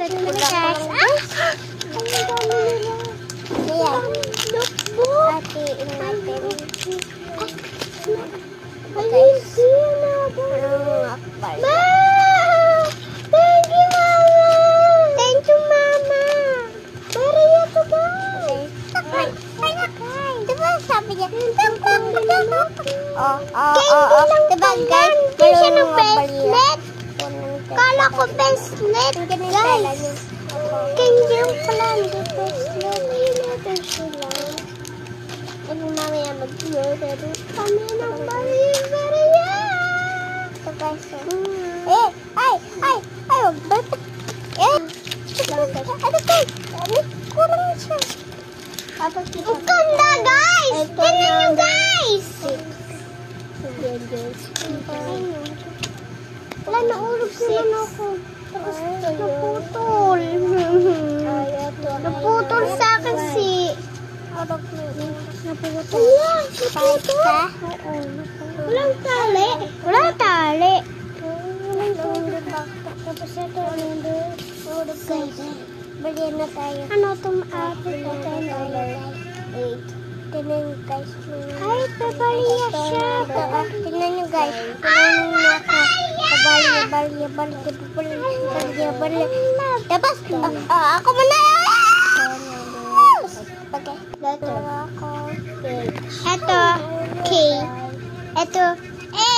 Start ko na guys. Ang dami nila. Ayan. Notebook. Hatiin natin. Ay, hindi na ba? Ma! Thank you, Mama! Thank you, Mama! Maria to guys! Diba sabi niya? Diba guys? Hindi siya ng bracelet. Kala ko bracelet, guys. Ganyan pala, hindi bracelet. Ayun natin sila. Ano mamaya mag-murder kami ng Maria. Ito guys. Wag ba? Ano guys? Kurang siya. Ang ganda guys! Tignan nyo guys! Wala, naurog naman ako. Tapos naputol. Naputol sa akin si... Naputol. Naputol? Walang tali. Walang tali. Tapos ito, urog guys. Balian na tayo. Ano itong aapit na tayo? 8. Tignan nyo guys. Ay, pabaliya siya. Tignan nyo guys. Tignan nyo ako. Pabaliya. Tapos, ako muna. Okay. Letter ako. Ito, K. Ito, A.